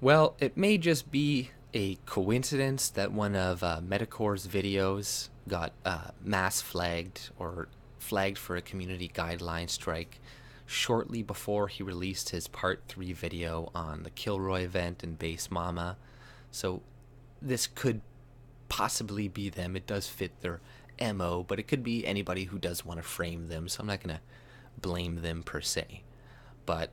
Well, it may just be a coincidence that one of Metacore's videos got mass flagged or flagged for a community guideline strike shortly before he released his part 3 video on the Kilroy event in Base Mama. So this could possibly be them. It does fit their MO, but it could be anybody who does want to frame them, so I'm not going to blame them per se. But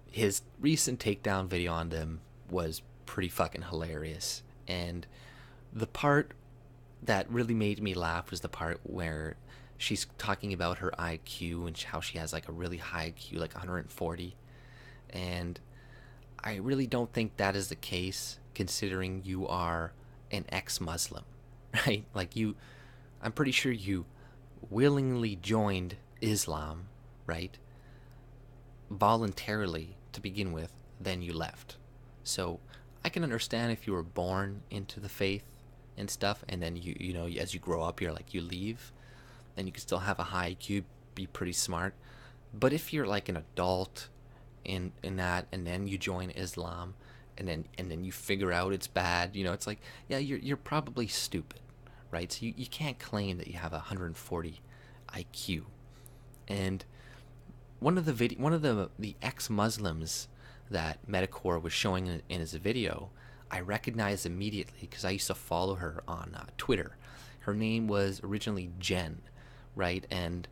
his recent takedown video on them was pretty fucking hilarious. And the part that really made me laugh was the part where she's talking about her IQ and how she has like a really high IQ, like 140. And I really don't think that is the case considering you are an ex-Muslim, right? Like I'm pretty sure you willingly joined Islam, right? Voluntarily to begin with, then you left. So I can understand if you were born into the faith and stuff, and then you know as you grow up, you're like you leave, then you can still have a high IQ, be pretty smart. But if you're like an adult in that, and then you join Islam, and then you figure out it's bad, it's like yeah, you're probably stupid, right? So you can't claim that you have 140 IQ. And one of the ex-Muslims that Metacore was showing in his video, I recognized immediately because I used to follow her on Twitter. Her name was originally Jen, right? And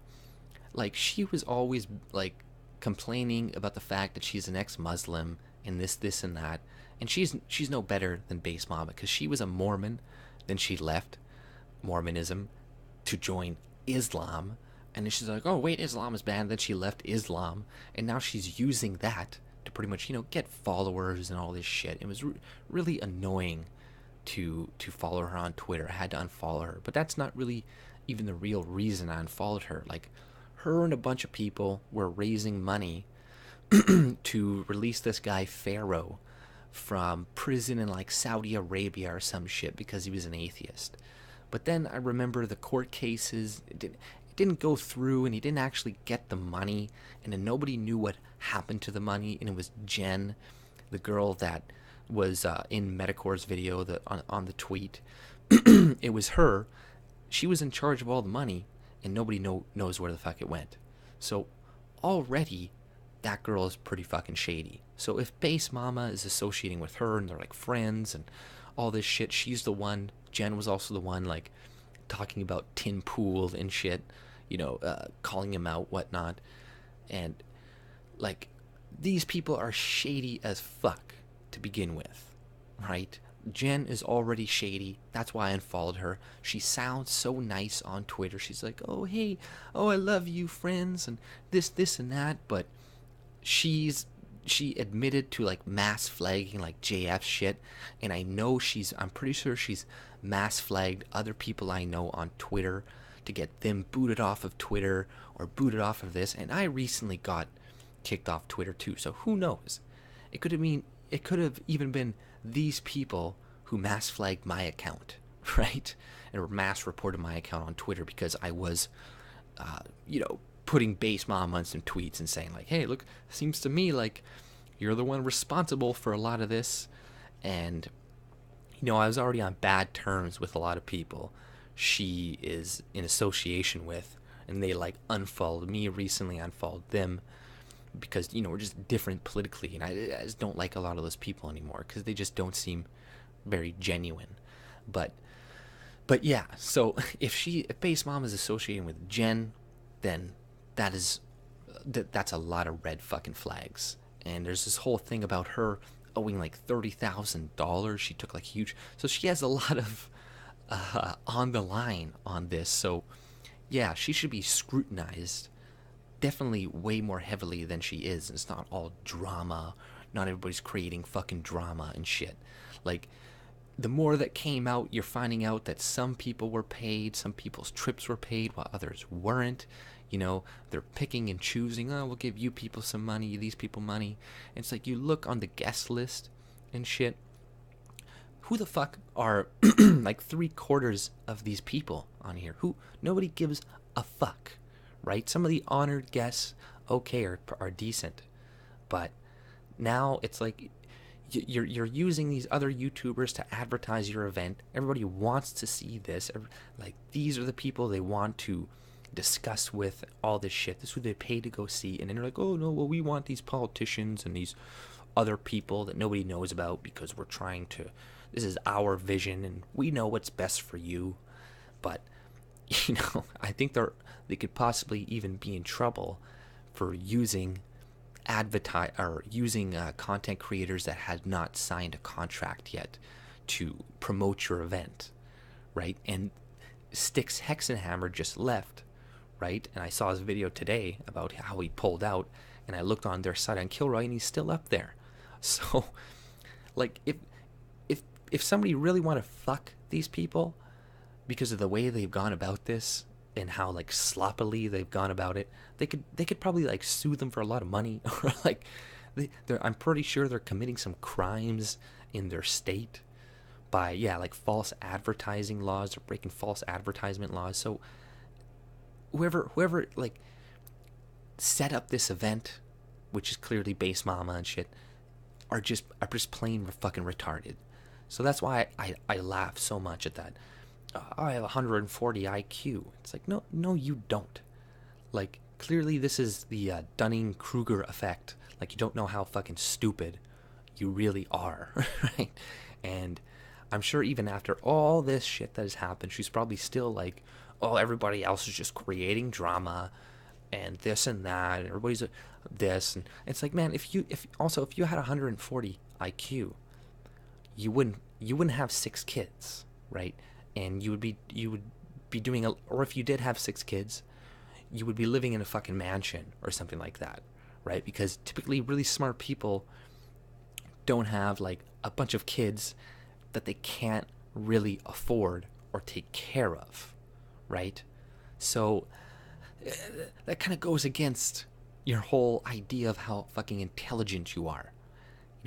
like she was always like complaining about the fact that she's an ex-Muslim and this and that, and she's no better than Base Mama because she was a Mormon, then she left Mormonism to join Islam. And then she's like, oh, wait, Islam is banned. Then she left Islam. And now she's using that to pretty much, get followers and all this shit. It was really annoying to follow her on Twitter. I had to unfollow her. But that's not really even the real reason I unfollowed her. Like, her and a bunch of people were raising money to release this guy, Pharaoh, from prison in, like, Saudi Arabia or some shit because he was an atheist. But then I remember the court cases. It didn't go through, and he didn't actually get the money, and then nobody knew what happened to the money. And it was Jen, the girl that was in Metacore's video on the tweet. It was her. She was in charge of all the money, and nobody knows where the fuck it went. So already that girl is pretty fucking shady. So if Base Mama is associating with her and they're like friends and all this shit, she's the one. Jen was also the one like talking about Tin Pool and shit, calling him out, whatnot. And like these people are shady as fuck to begin with, right? Jen is already shady. That's why I unfollowed her. She sounds so nice on Twitter. She's like, oh hey, oh I love you friends and this and that. But she admitted to like mass flagging like JF shit, and I'm pretty sure she's mass flagged other people I know on Twitter to get them booted off of Twitter or booted off of this. And I recently got kicked off Twitter too, so who knows? It could have even been these people who mass flagged my account, right? And mass reported my account on Twitter because I was putting Base Mom on some tweets and saying like, hey, look, seems to me like you're the one responsible for a lot of this. And I was already on bad terms with a lot of people she is in association with, and they like unfollowed me recently, unfollowed them because we're just different politically, and I just don't like a lot of those people anymore because they just don't seem very genuine. But yeah, so if Base Mom is associating with Jen, then that's a lot of red fucking flags. And there's this whole thing about her owing like $30,000. She took like huge, so she has a lot of on the line on this. So yeah, she should be scrutinized definitely way more heavily than she is. It's not all drama. Not everybody's creating fucking drama and shit. Like, the more that came out, you're finding out that some people were paid, some people's trips were paid while others weren't. They're picking and choosing. Oh, we'll give you people some money, these people money. And it's like you look on the guest list and shit. Who the fuck are like 3/4 of these people on here? Nobody gives a fuck, right? Some of the honored guests, okay, are decent, but now it's like You're using these other YouTubers to advertise your event. Everybody wants to see this. Like, these are the people they want to discuss with all this shit. This is who they pay to go see. And then they're like, oh no, well, we want these politicians and these other people that nobody knows about because we're trying to, this is our vision and we know what's best for you. But I think they could possibly even be in trouble for using content creators that had not signed a contract yet to promote your event, right? And Styx Hexenhammer just left, right? And I saw his video today about how he pulled out, and I looked on their site on Kilroy, and he's still up there. So, like, if somebody really want to fuck these people because of the way they've gone about this and how like sloppily they've gone about it, they could probably like sue them for a lot of money, or like I'm pretty sure they're committing some crimes in their state by like false advertising laws or breaking false advertisement laws. So whoever like set up this event, which is clearly Base Mama and shit, are just plain fucking retarded. So that's why I laugh so much at that. I have 140 IQ. It's like, no, you don't. Like, clearly this is the Dunning-Kruger effect. Like, you don't know how fucking stupid you really are, right? And I'm sure even after all this shit that has happened, she's probably still like, oh, everybody else is just creating drama and this and that, and everybody's this. And it's like, man, if you had 140 IQ, you wouldn't have 6 kids, right? And you would be doing or if you did have 6 kids, you would be living in a fucking mansion or something like that, right? Because typically really smart people don't have like a bunch of kids that they can't really afford or take care of, right? So that kind of goes against your whole idea of how fucking intelligent you are.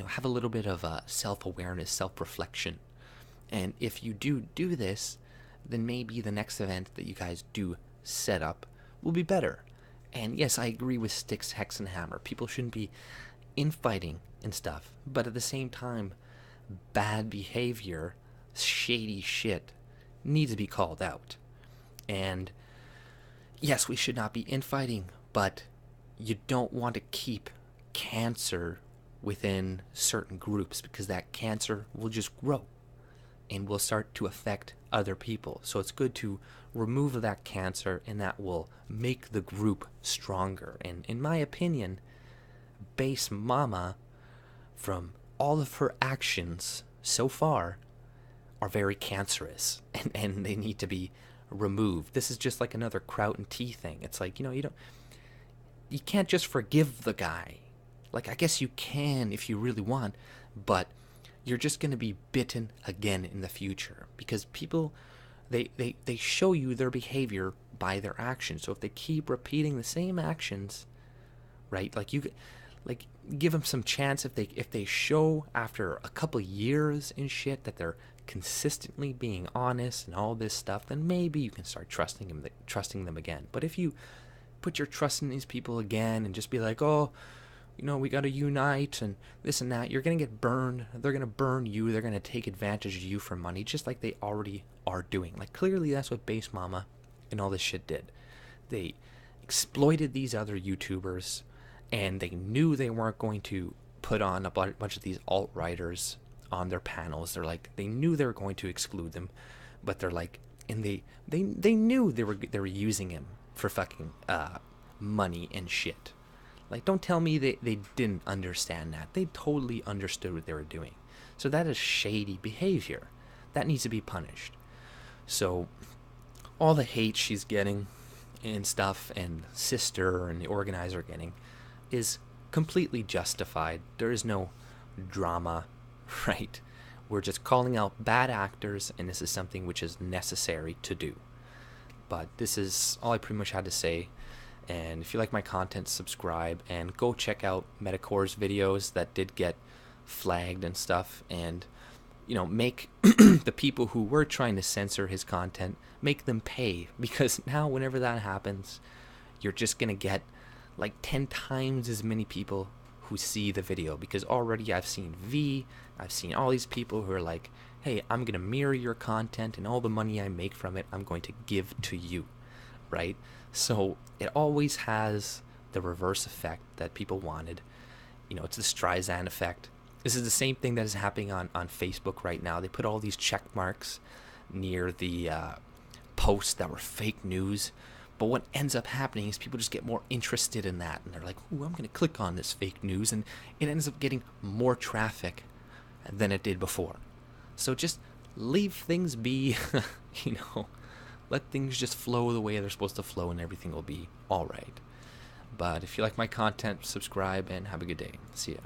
Have a little bit of self-awareness, self-reflection. And if you do this, then maybe the next event that you guys do set up will be better. And yes, I agree with Styx Hexenhammer. People shouldn't be infighting and stuff. But at the same time, bad behavior, shady shit, needs to be called out. And yes, we should not be infighting, but you don't want to keep cancer within certain groups, because that cancer will just grow and will start to affect other people. So it's good to remove that cancer, and that will make the group stronger. And in my opinion, Base Mama, from all of her actions so far, are very cancerous, and they need to be removed. This is just like another Kraut and T thing. It's like, you can't just forgive the guy. Like, I guess you can if you really want, but you're just going to be bitten again in the future, because people, they show you their behavior by their actions. So if they keep repeating the same actions, right, like give them some chance. If they show after a couple years and shit that they're consistently being honest and all this stuff, then maybe you can start trusting them again. But if you put your trust in these people again and just be like, oh, we got to unite and this and that, you're going to get burned. They're going to burn you. They're going to take advantage of you for money, just like they already are doing. Like, clearly that's what Base Mama and all this shit did. They exploited these other YouTubers, and they knew they weren't going to put on a bunch of these alt-writers on their panels. They knew they were going to exclude them, but they're like, and they knew they were using him for fucking money and shit. Like, don't tell me they didn't understand that. They totally understood what they were doing. So that is shady behavior. That needs to be punished. So all the hate she's getting and stuff, and Sister and the organizer getting, is completely justified. There is no drama, right? We're just calling out bad actors, and this is something which is necessary to do. But this is all I pretty much had to say. And if you like my content, subscribe and go check out Metacore's videos that did get flagged and stuff, and make the people who were trying to censor his content, make them pay, because now whenever that happens, you're just gonna get like 10 times as many people who see the video, because already I've seen I've seen all these people who are like, hey, I'm going to mirror your content and all the money I make from it, I'm going to give to you, right? So it always has the reverse effect that people wanted. It's the Streisand effect. This is the same thing that is happening on Facebook right now. They put all these check marks near the posts that were fake news. But what ends up happening is people just get more interested in that. And they're like, ooh, I'm going to click on this fake news. And it ends up getting more traffic than it did before. So just leave things be, let things just flow the way they're supposed to flow, and everything will be all right. But if you like my content, subscribe and have a good day. See ya.